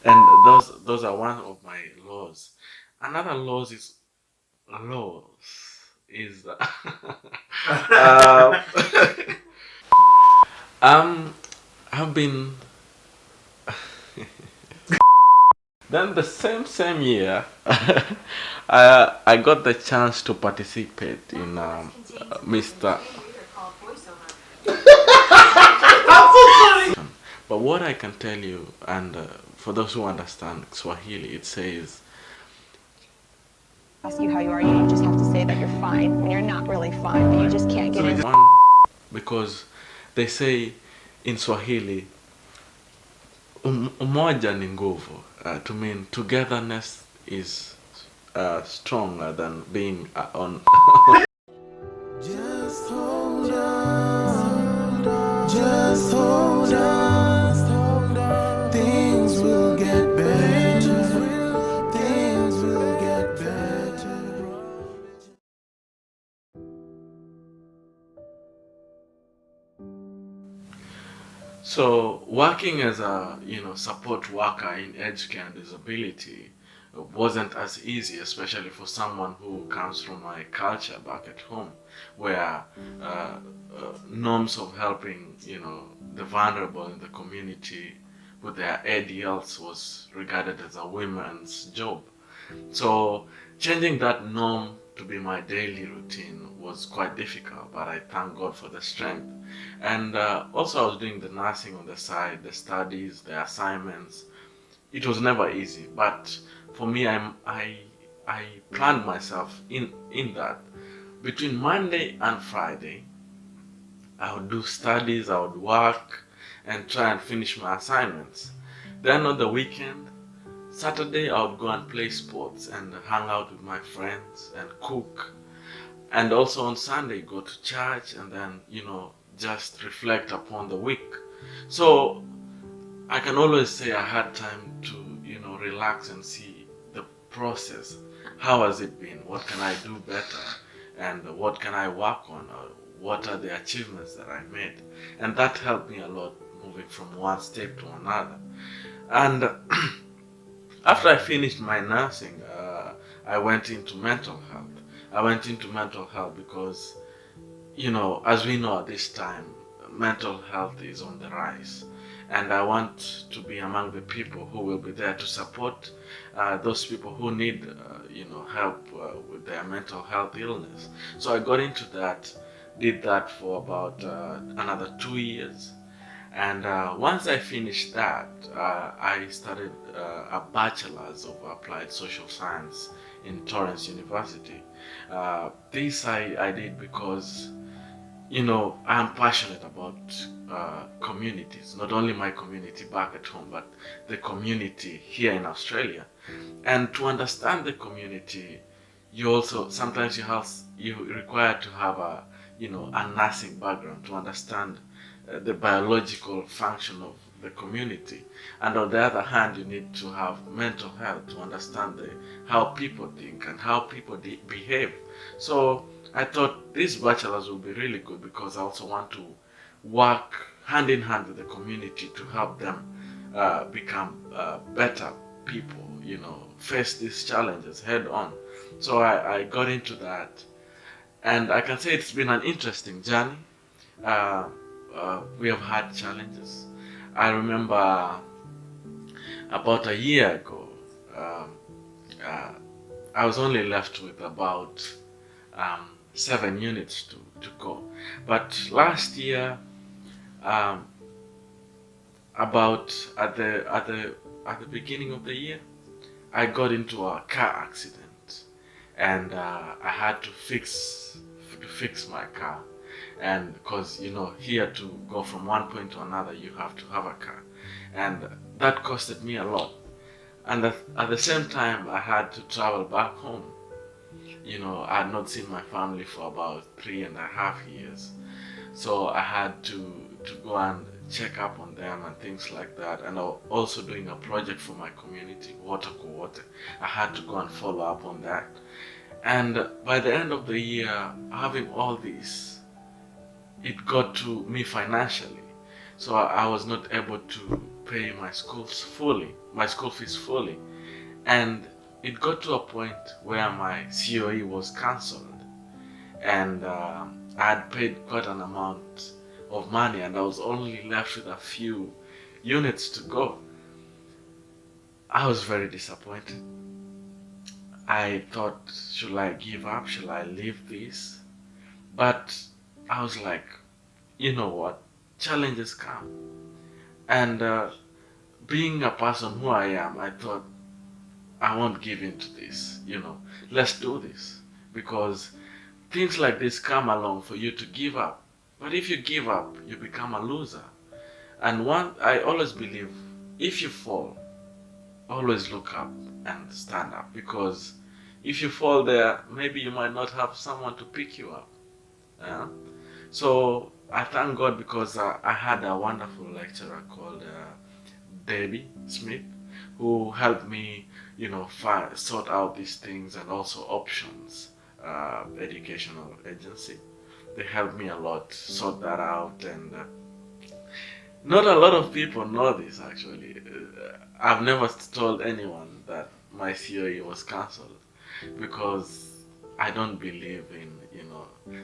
And those are one of my laws. Another laws is uh, um I've been then the same year I got the chance to participate in Mr. But what I can tell you, and for those who understand Swahili, it says ask you how you are, you just have to say that you're fine when you're not really fine, but you just can't get in. one, because they say in Swahili, umoja ni nguvu, to mean togetherness is stronger than being on. Just hold on, just hold on, things will get better, things will get better. So working as a support worker in aged care and disability wasn't as easy, especially for someone who comes from my culture back at home, where norms of helping the vulnerable in the community with their ADLs was regarded as a women's job. So changing that norm to be my daily routine was quite difficult, but I thank God for the strength. And also, I was doing the nursing on the side, the studies, the assignments. It was never easy, but for me, I planned myself in that between Monday and Friday, I would do studies, I would work, and try and finish my assignments. Then on the weekend, Saturday, I would go and play sports and hang out with my friends and cook. And also on Sunday, go to church and then, just reflect upon the week. So I can always say I had time to, relax and see the process. How has it been? What can I do better? And what can I work on? Or what are the achievements that I made? And that helped me a lot moving from one step to another. And after I finished my nursing, I went into mental health. I went into mental health because, as we know at this time, mental health is on the rise. And I want to be among the people who will be there to support those people who need, help with their mental health illness. So I got into that, did that for about another 2 years. And once I finished that, I started a bachelor's of applied social science in Torrance University. This I did because, I'm passionate about communities, not only my community back at home, but the community here in Australia. And to understand the community, you also sometimes you require to have a nursing background to understand the biological function of the community, and on the other hand you need to have mental health to understand how people think and how people behave. So I thought this bachelor's will be really good because I also want to work hand in hand with the community to help them become better people, face these challenges head on. So I got into that, and I can say it's been an interesting journey. Uh, we have had challenges. I remember about a year ago, um, uh, I was only left with about 7 units to go. But last year, um, about at the beginning of the year, I got into a car accident, and I had to fix my car. And because here to go from one point to another, you have to have a car, and that costed me a lot. And at the same time, I had to travel back home. I had not seen my family for about 3.5 years, so I had to go and check up on them and things like that. And I was also doing a project for my community, Water Co Water. I had to go and follow up on that. And by the end of the year, having all this, it got to me financially. So I was not able to pay my school fees fully. And it got to a point where my COE was cancelled, and I had paid quite an amount of money, and I was only left with a few units to go. I was very disappointed. I thought, should I give up? Should I leave this? But I was like, you know what? Challenges come. And being a person who I am, I thought, I won't give in to this. Let's do this. Because things like this come along for you to give up. But if you give up, you become a loser. And I always believe, if you fall, always look up and stand up. Because if you fall there, maybe you might not have someone to pick you up. Yeah? So I thank God, because I had a wonderful lecturer called Debbie Smith, who helped me, sort out these things, and also Options Educational Agency. They helped me a lot sort that out, and not a lot of people know this actually. I've never told anyone that my COE was cancelled, because I don't believe in,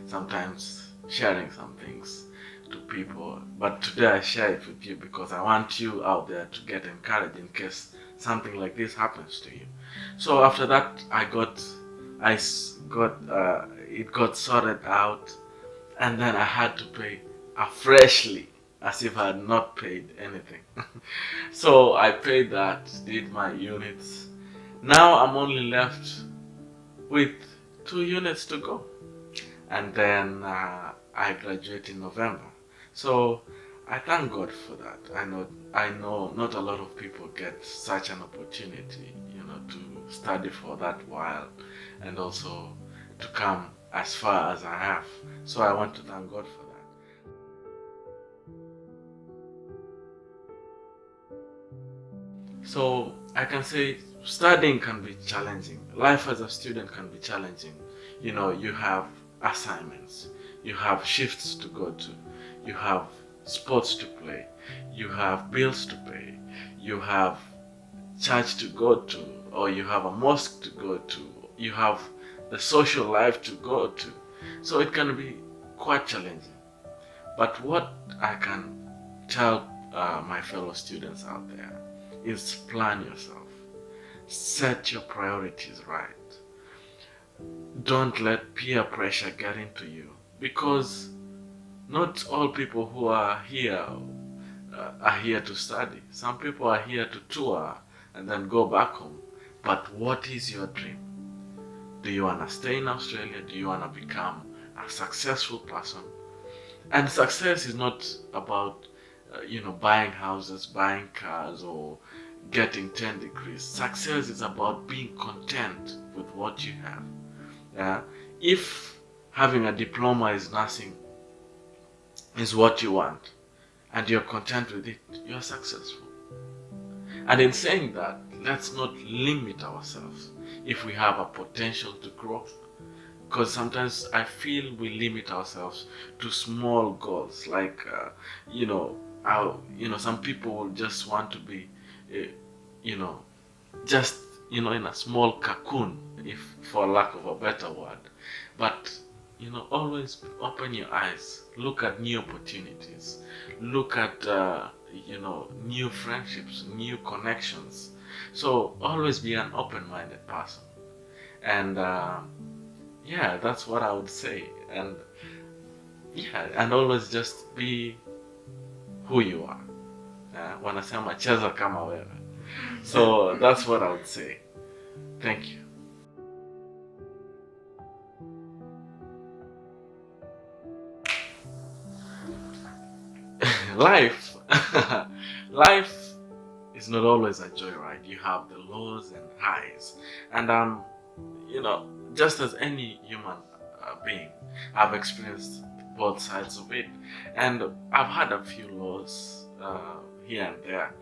sometimes sharing some things to people. But today I share it with you because I want you out there to get encouraged in case something like this happens to you. So after that, it got sorted out, and then I had to pay freshly, as if I had not paid anything. So I paid that, did my units. Now I'm only left with 2 units to go, and then I graduate in November. So I thank God for that. I know not a lot of people get such an opportunity, to study for that while, and also to come as far as I have. So I want to thank God for that. So I can say studying can be challenging. Life as a student can be challenging. You have assignments, you have shifts to go to, you have sports to play, you have bills to pay, you have church to go to, or you have a mosque to go to, you have the social life to go to. So it can be quite challenging. But what I can tell my fellow students out there is plan yourself. Set your priorities right. Don't let peer pressure get into you, because not all people who are here to study. Some people are here to tour and then go back home. But what is your dream? Do you want to stay in Australia? Do you want to become a successful person? And success is not about buying houses, buying cars, or getting 10 degrees. Success is about being content with what you have. If having a diploma is what you want, and you're content with it, you're successful. And in saying that, let's not limit ourselves if we have a potential to grow. Because sometimes I feel we limit ourselves to small goals, like some people will just want to be just in a small cocoon, if for lack of a better word. But always open your eyes, look at new opportunities, look at new friendships, new connections. So always be an open-minded person. And that's what I would say. And and always just be who you are. Wanasema cheza kama wewe. So that's what I would say. Thank you. Life is not always a joyride. You have the lows and highs, and just as any human being, I've experienced both sides of it, and I've had a few lows here and there.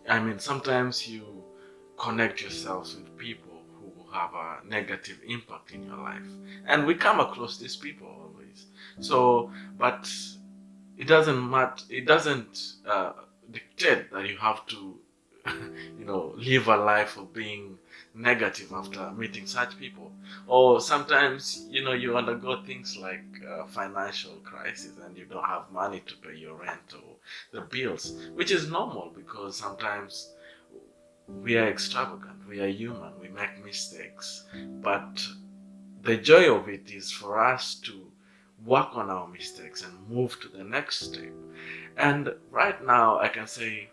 I mean, sometimes you connect yourselves with people who have a negative impact in your life, and we come across these people always. So, but it doesn't matter. It doesn't dictate that you have to, live a life of being negative after meeting such people. Or sometimes, you undergo things like financial crisis and you don't have money to pay your rent or the bills, which is normal because sometimes we are extravagant, we are human, we make mistakes. But the joy of it is for us to work on our mistakes and move to the next step. And right now, I can say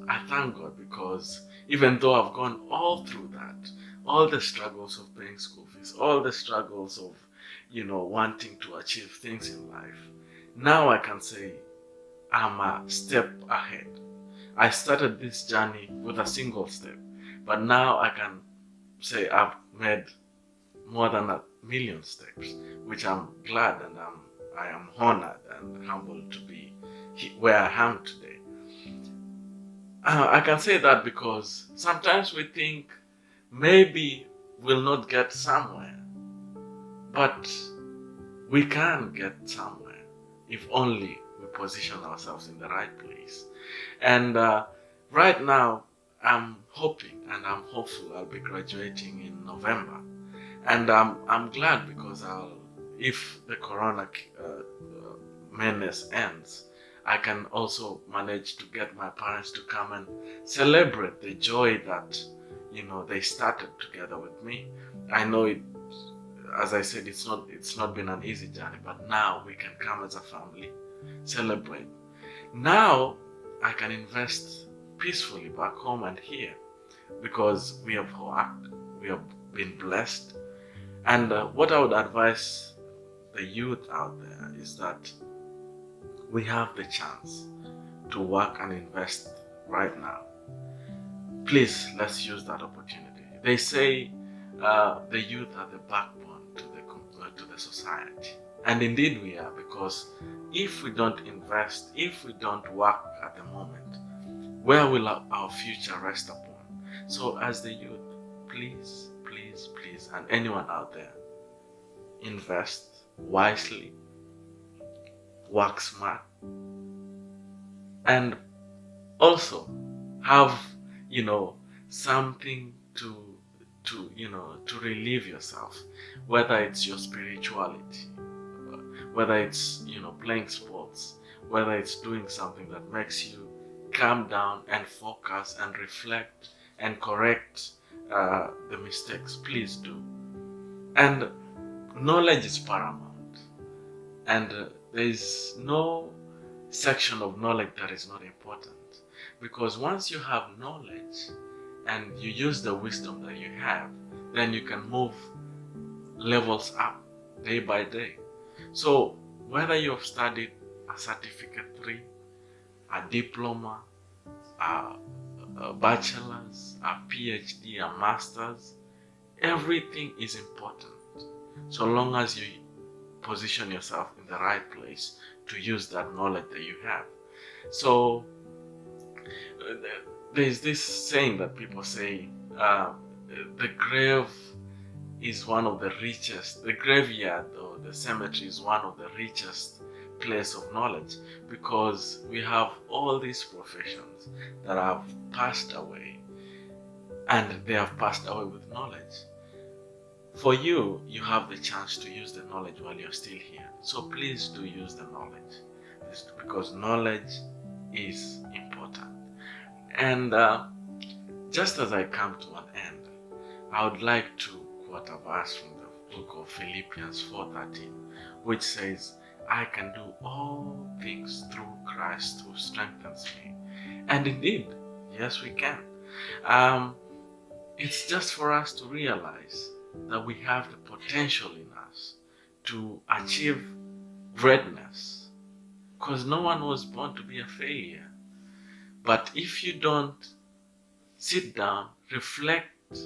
I thank God because even though I've gone all through that, all the struggles of paying school fees, all the struggles of, wanting to achieve things in life, now I can say I'm a step ahead. I started this journey with a single step, but now I can say I've made more than 1,000,000 steps, which I'm glad and I am honored and humbled to be where I am today. I can say that because sometimes we think maybe we'll not get somewhere, but we can get somewhere if only we position ourselves in the right place. And right now, I'm hoping and I'm hopeful I'll be graduating in November. And I'm glad because if the corona menace ends, I can also manage to get my parents to come and celebrate the joy that, they started together with me. I know it, as I said, it's not been an easy journey, but now we can come as a family, celebrate. Now I can invest peacefully back home and here because we have worked, we have been blessed. And what I would advise the youth out there is that we have the chance to work and invest right now. Please, let's use that opportunity. They say the youth are the backbone to the society. And indeed we are, because if we don't invest, if we don't work at the moment, where will our future rest upon? So as the youth, please, and anyone out there, invest wisely, work smart, and also have, something to relieve yourself, whether it's your spirituality, whether it's, playing sports, whether it's doing something that makes you calm down and focus and reflect and correct the mistakes. Please do. And knowledge is paramount, and there is no section of knowledge that is not important, because once you have knowledge and you use the wisdom that you have, then you can move levels up day by day. So whether you have studied a certificate 3, a diploma, a bachelor's, a PhD, a master's, everything is important so long as you position yourself in the right place to use that knowledge that you have. So there's this saying that people say, the grave is one of the richest, the graveyard or the cemetery is one of the richest place of knowledge, because we have all these professions that have passed away, and they have passed away with knowledge. For you, you have the chance to use the knowledge while you're still here. So please do use the knowledge, because knowledge is important. And just as I come to an end, I would like to quote a verse from the book of Philippians 4:13, which says, I can do all things through Christ who strengthens me. And indeed, yes, we can. It's just for us to realize that we have the potential in us to achieve greatness, because no one was born to be a failure. But if you don't sit down, reflect,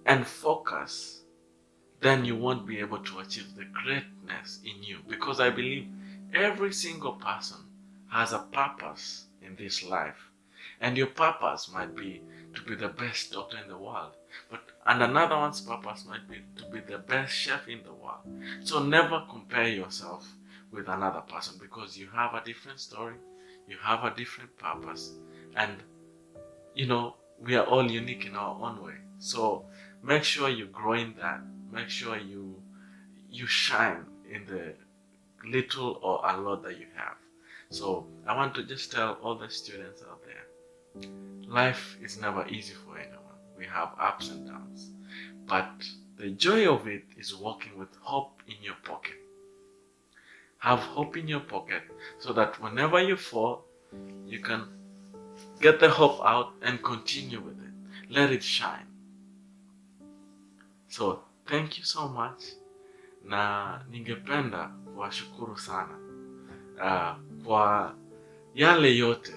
and focus, then you won't be able to achieve the greatness in you. Because I believe every single person has a purpose in this life. And your purpose might be to be the best doctor in the world. And another one's purpose might be to be the best chef in the world. So never compare yourself with another person, because you have a different story, You have a different purpose, and we are all unique in our own way. So make sure you grow in that. Make sure you shine in the little or a lot that you have. So I want to just tell all the students out there, life is never easy for anyone. We have ups and downs, but the joy of it is walking with hope in your pocket. Have hope in your pocket so that whenever you fall, you can get the hope out and continue with it. Let it shine. So thank you so much, na ningependa kuwashukuru sana kwa yale yote